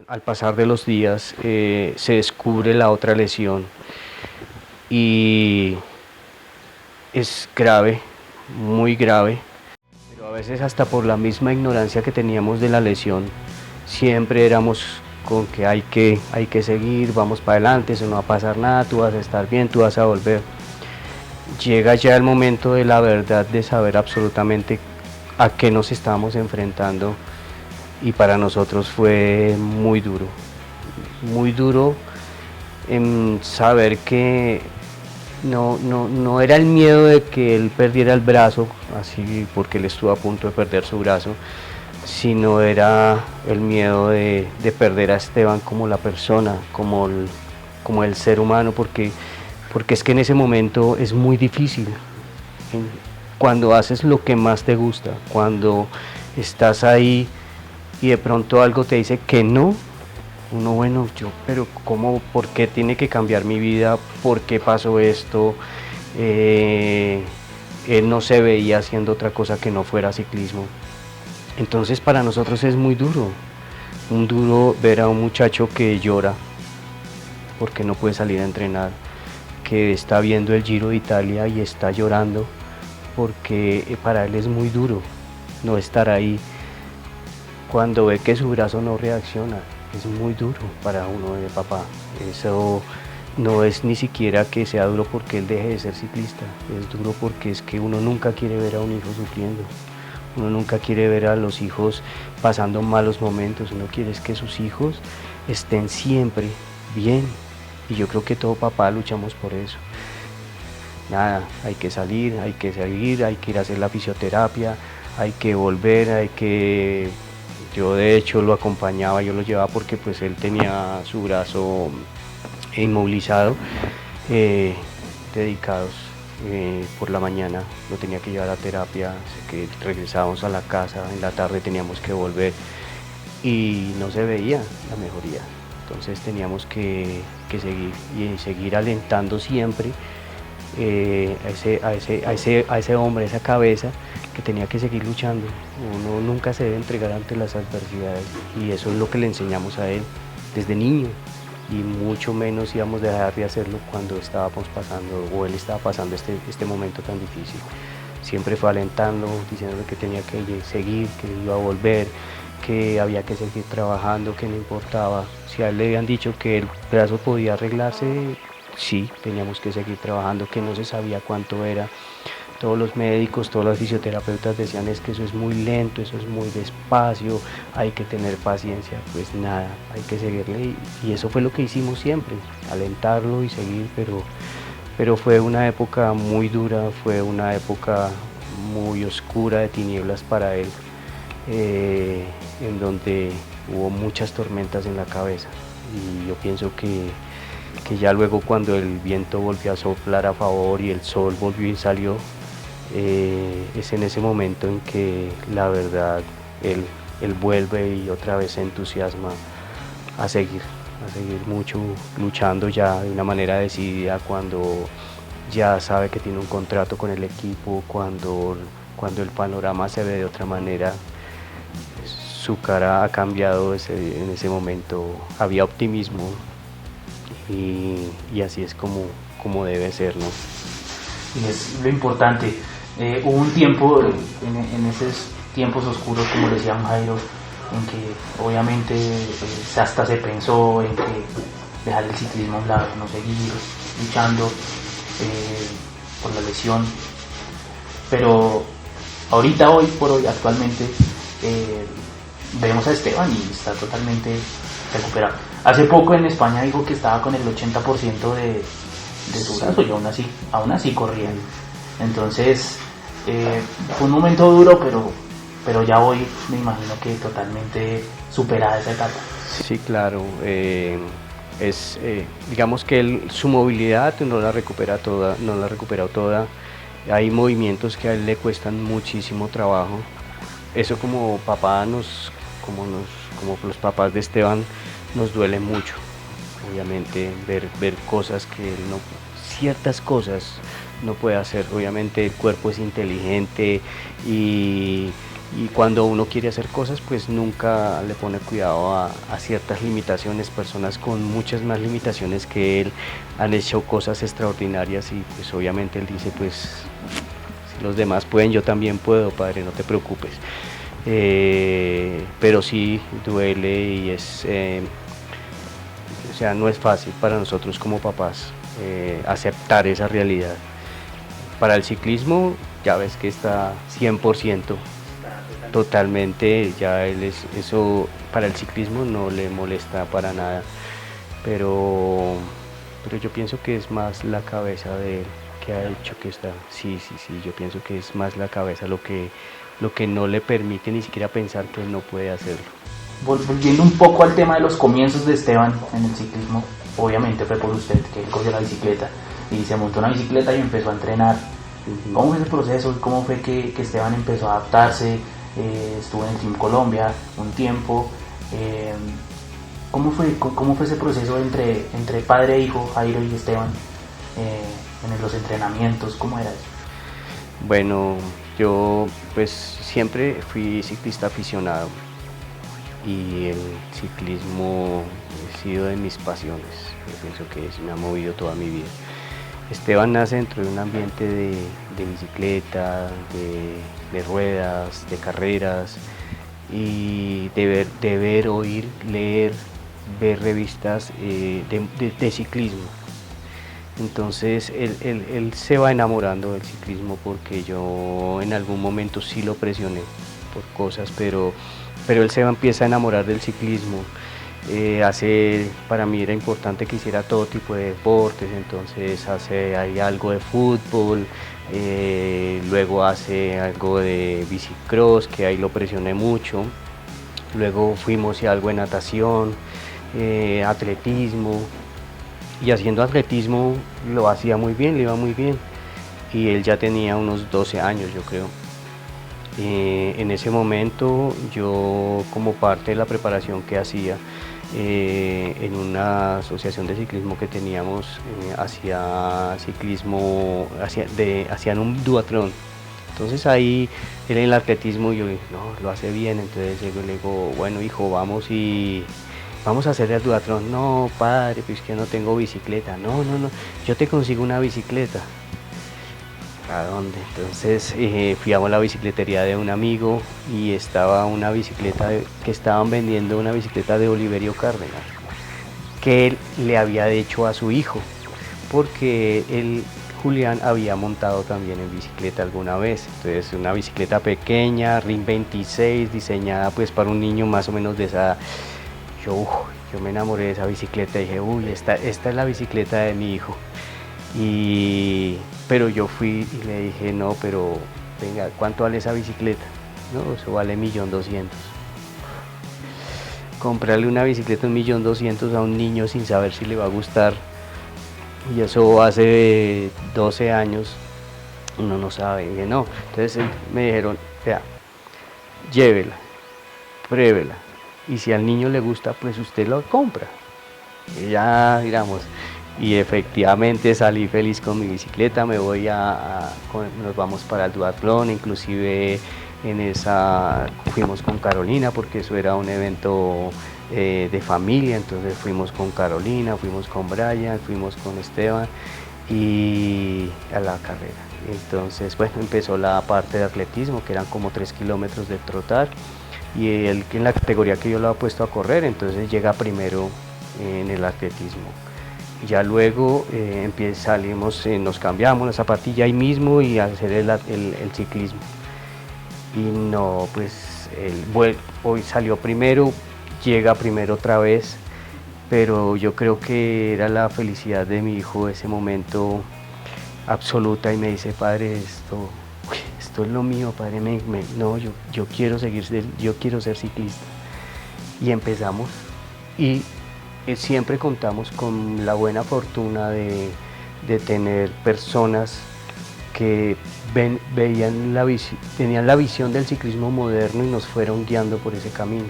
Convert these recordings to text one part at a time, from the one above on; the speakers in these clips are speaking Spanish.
Al pasar de los días se descubre la otra lesión y es grave, muy grave, pero a veces hasta por la misma ignorancia que teníamos de la lesión, siempre éramos con que hay que seguir, vamos para adelante, eso no va a pasar nada, tú vas a estar bien, tú vas a volver. Llega ya el momento de la verdad, de saber absolutamente a qué nos estábamos enfrentando, y para nosotros fue muy duro en saber que no era el miedo de que él perdiera el brazo, así porque él estuvo a punto de perder su brazo, sino era el miedo de perder a Esteban como la persona, como el ser humano, porque es que en ese momento es muy difícil. Cuando haces lo que más te gusta, cuando estás ahí y de pronto algo te dice que no, uno, bueno, pero ¿cómo, por qué tiene que cambiar mi vida? ¿Por qué pasó esto? Él no se veía haciendo otra cosa que no fuera ciclismo. Entonces para nosotros es muy duro ver a un muchacho que llora porque no puede salir a entrenar, que está viendo el Giro de Italia y está llorando porque para él es muy duro no estar ahí. Cuando ve que su brazo no reacciona, es muy duro para uno de papá. Eso no es ni siquiera que sea duro porque él deje de ser ciclista, es duro porque es que uno nunca quiere ver a un hijo sufriendo, uno nunca quiere ver a los hijos pasando malos momentos, uno quiere es que sus hijos estén siempre bien, y yo creo que todo papá luchamos por eso. Nada, hay que salir, hay que seguir, hay que ir a hacer la fisioterapia, hay que volver, yo de hecho lo acompañaba, yo lo llevaba porque pues él tenía su brazo inmovilizado, dedicados por la mañana, lo tenía que llevar a terapia, así que regresábamos a la casa, en la tarde teníamos que volver y no se veía la mejoría. Entonces teníamos que seguir y seguir alentando siempre a ese hombre, a esa cabeza que tenía que seguir luchando. Uno nunca se debe entregar ante las adversidades y eso es lo que le enseñamos a él desde niño, y mucho menos íbamos a dejar de hacerlo cuando estábamos pasando o él estaba pasando este momento tan difícil. Siempre fue alentando, diciéndole que tenía que seguir, que iba a volver, que había que seguir trabajando, que no importaba. Si a él le habían dicho que el brazo podía arreglarse, sí, teníamos que seguir trabajando, que no se sabía cuánto era. Todos los médicos, todos los fisioterapeutas decían es que eso es muy lento, eso es muy despacio, hay que tener paciencia. Pues nada, hay que seguirle y eso fue lo que hicimos siempre, alentarlo y seguir, pero fue una época muy dura, fue una época muy oscura de tinieblas para él, en donde hubo muchas tormentas en la cabeza, y yo pienso que ya luego cuando el viento volvió a soplar a favor y el sol volvió y salió, es en ese momento en que la verdad él vuelve y otra vez se entusiasma a seguir mucho, luchando ya de una manera decidida, cuando ya sabe que tiene un contrato con el equipo, cuando el panorama se ve de otra manera. Su cara ha cambiado en ese momento, había optimismo, y así es como debe ser, ¿no? Y es lo importante. Hubo un tiempo en esos tiempos oscuros, como decía Jairo, en que obviamente hasta se pensó en que dejar el ciclismo a un lado, no seguir luchando por la lesión, pero ahorita, hoy por hoy, actualmente, vemos a Esteban y está totalmente recuperado. Hace poco en España dijo que estaba con el 80% de su brazo y aún así corría. Entonces fue un momento duro, pero ya hoy me imagino que totalmente superada esa etapa. Sí, claro, digamos que su movilidad no la recupera toda, no la ha recuperado toda. Hay movimientos que a él le cuestan muchísimo trabajo. Eso como papá como los papás de Esteban, nos duele mucho. Obviamente ver cosas que él no, ciertas cosas no puede hacer. Obviamente el cuerpo es inteligente y y cuando uno quiere hacer cosas pues nunca le pone cuidado a ciertas limitaciones. Personas con muchas más limitaciones que él han hecho cosas extraordinarias y pues obviamente él dice pues si los demás pueden yo también puedo, padre, no te preocupes. Pero sí duele y o sea, no es fácil para nosotros como papás aceptar esa realidad. Para el ciclismo ya ves que está 100%, totalmente, ya eso para el ciclismo no le molesta para nada, pero yo pienso que es más la cabeza de él que ha hecho que está, sí, yo pienso que es más la cabeza lo que no le permite ni siquiera pensar que él no puede hacerlo. Volviendo un poco al tema de los comienzos de Esteban en el ciclismo, obviamente fue por usted que él cogió la bicicleta y se montó una bicicleta y empezó a entrenar. ¿Cómo fue ese proceso? ¿Cómo fue que Esteban empezó a adaptarse? Estuvo en el Team Colombia un tiempo. ¿Cómo fue ese proceso entre padre e hijo, Jairo y Esteban, en los entrenamientos? ¿Cómo era eso? Bueno, yo pues siempre fui ciclista aficionado y el ciclismo ha sido de mis pasiones. Yo pienso que me ha movido toda mi vida. Esteban nace dentro de un ambiente de bicicleta, de ruedas, de carreras y de ver, oír, leer, ver revistas de ciclismo. Entonces él se va enamorando del ciclismo porque yo en algún momento sí lo presioné por cosas, pero él empieza a enamorar del ciclismo. Para mí era importante que hiciera todo tipo de deportes, entonces hace ahí algo de fútbol, luego hace algo de bicicross, que ahí lo presioné mucho, luego fuimos y algo de natación, atletismo, y haciendo atletismo lo hacía muy bien, le iba muy bien, y él ya tenía unos 12 años yo creo. En ese momento yo, como parte de la preparación que hacía en una asociación de ciclismo que teníamos, hacía ciclismo, hacían un duatlón. Entonces ahí él en el atletismo yo dije, no, lo hace bien. Entonces yo le digo, bueno hijo, vamos a hacer el duatlón. No padre, pues que no tengo bicicleta. No, yo te consigo una bicicleta. ¿A dónde? Entonces fui a la bicicletería de un amigo y estaba una bicicleta que estaban vendiendo, una bicicleta de Oliverio Cárdenas, que él le había hecho a su hijo, porque Julián había montado también en bicicleta alguna vez. Entonces una bicicleta pequeña, RIN 26, diseñada pues para un niño más o menos de esa edad. Yo me enamoré de esa bicicleta y dije, esta es la bicicleta de mi hijo. Pero yo fui y le dije, no, pero venga, ¿cuánto vale esa bicicleta? No, eso vale 1.200.000. Comprarle una bicicleta 1.200.000 a un niño sin saber si le va a gustar, y eso hace 12 años, uno no sabe. Y dije, no. Entonces me dijeron, vea, llévela, pruébela, y si al niño le gusta, pues usted lo compra. Y ya, digamos, y efectivamente salí feliz con mi bicicleta. Nos vamos para el duatlón, inclusive fuimos con Carolina porque eso era un evento de familia, entonces fuimos con Carolina, fuimos con Brian, fuimos con Esteban y a la carrera. Entonces bueno, empezó la parte de atletismo, que eran como 3 kilómetros de trotar, y él en la categoría que yo lo había puesto a correr, entonces llega primero en el atletismo. Ya luego salimos, nos cambiamos la zapatilla ahí mismo y a hacer el ciclismo. Y no, pues hoy salió primero, llega primero otra vez, pero yo creo que era la felicidad de mi hijo ese momento absoluta, y me dice, padre, esto es lo mío, padre, no, yo quiero ser ciclista. Y empezamos, y siempre contamos con la buena fortuna de tener personas que tenían la visión del ciclismo moderno y nos fueron guiando por ese camino.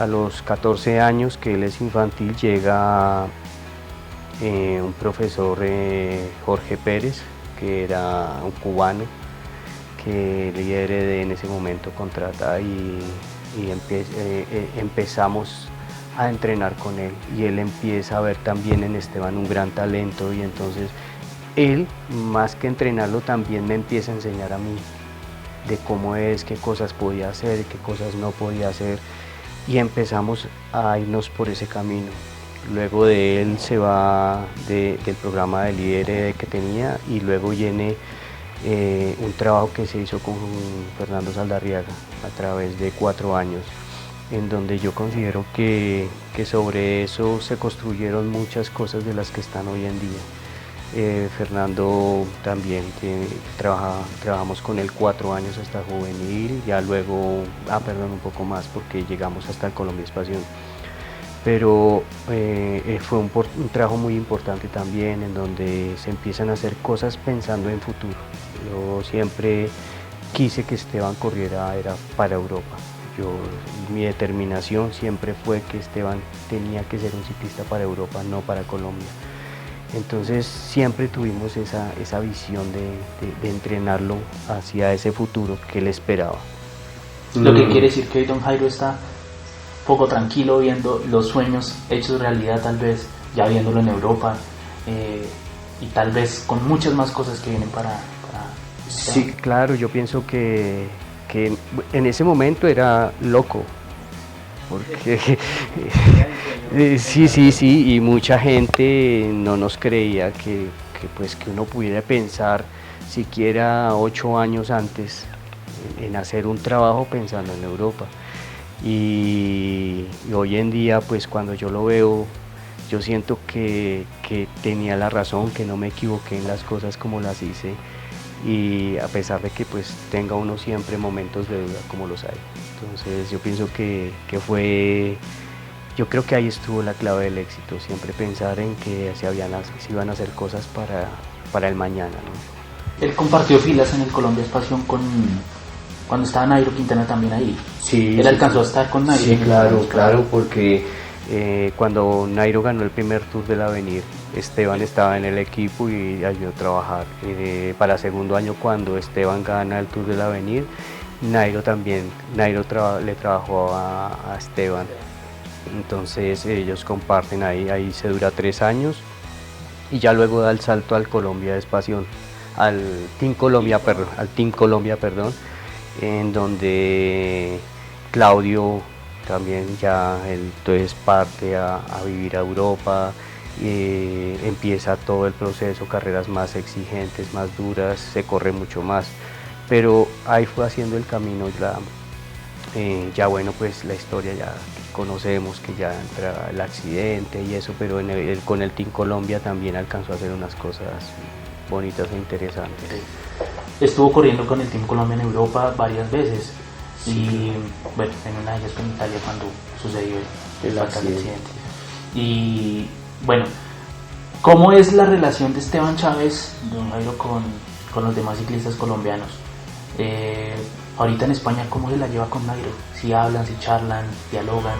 A los 14 años, que él es infantil, llega un profesor, Jorge Pérez, que era un cubano, que el IRD en ese momento contrata empezamos a entrenar con él, y él empieza a ver también en Esteban un gran talento, y entonces él, más que entrenarlo, también me empieza a enseñar a mí de cómo es, qué cosas podía hacer, qué cosas no podía hacer, y empezamos a irnos por ese camino. Luego de él se va del programa del IRD que tenía, y luego viene un trabajo que se hizo con Fernando Saldarriaga a través de 4 años, en donde yo considero que sobre eso se construyeron muchas cosas de las que están hoy en día. Fernando también trabajamos con él 4 años hasta juvenil, ya luego, un poco más, porque llegamos hasta el Colombia es Pasión. Pero fue un trabajo muy importante también, en donde se empiezan a hacer cosas pensando en futuro. Yo siempre quise que Esteban corriera era para Europa. Mi determinación siempre fue que Esteban tenía que ser un ciclista para Europa, no para Colombia. Entonces siempre tuvimos esa visión de entrenarlo hacia ese futuro que él esperaba. Lo que quiere decir que hoy don Jairo está poco tranquilo viendo los sueños hechos realidad, tal vez ya viéndolo en Europa, y tal vez con muchas más cosas que vienen para Sí, claro, yo pienso que en ese momento era loco, porque sí, y mucha gente no nos creía que uno pudiera pensar siquiera 8 años antes en hacer un trabajo pensando en Europa. Y hoy en día, pues cuando yo lo veo, yo siento que tenía la razón, que no me equivoqué en las cosas como las hice, y a pesar de que pues tenga uno siempre momentos de duda, como los hay. Entonces yo pienso yo creo que ahí estuvo la clave del éxito, siempre pensar en que se iban a hacer cosas para el mañana, ¿no? Él compartió filas en el Colombia es Pasión cuando estaba Nairo Quintana también ahí. Sí, él alcanzó a estar con Nairo. Sí, claro, porque cuando Nairo ganó el primer Tour del Avenir, Esteban estaba en el equipo y ayudó a trabajar. Para segundo año, cuando Esteban gana el Tour del Avenir, Nairo le trabajó a Esteban. Entonces ellos comparten ahí se dura 3 años, y ya luego da el salto al Colombia es Pasión, al Team Colombia, perdón, en donde Claudio también entonces parte a vivir a Europa, empieza todo el proceso, carreras más exigentes, más duras, se corre mucho más, pero ahí fue haciendo el camino ya bueno, pues la historia ya conocemos, que ya entra el accidente y eso, pero con el Team Colombia también alcanzó a hacer unas cosas bonitas e interesantes. Estuvo corriendo con el Team Colombia en Europa varias veces, y bueno, en una de ellas fue en Italia cuando sucedió el accidente. Y bueno, ¿cómo es la relación de Esteban Chávez, don Jairo, con los demás ciclistas colombianos? Ahorita en España, ¿cómo se la lleva con Nairo? Si hablan, si charlan, dialogan.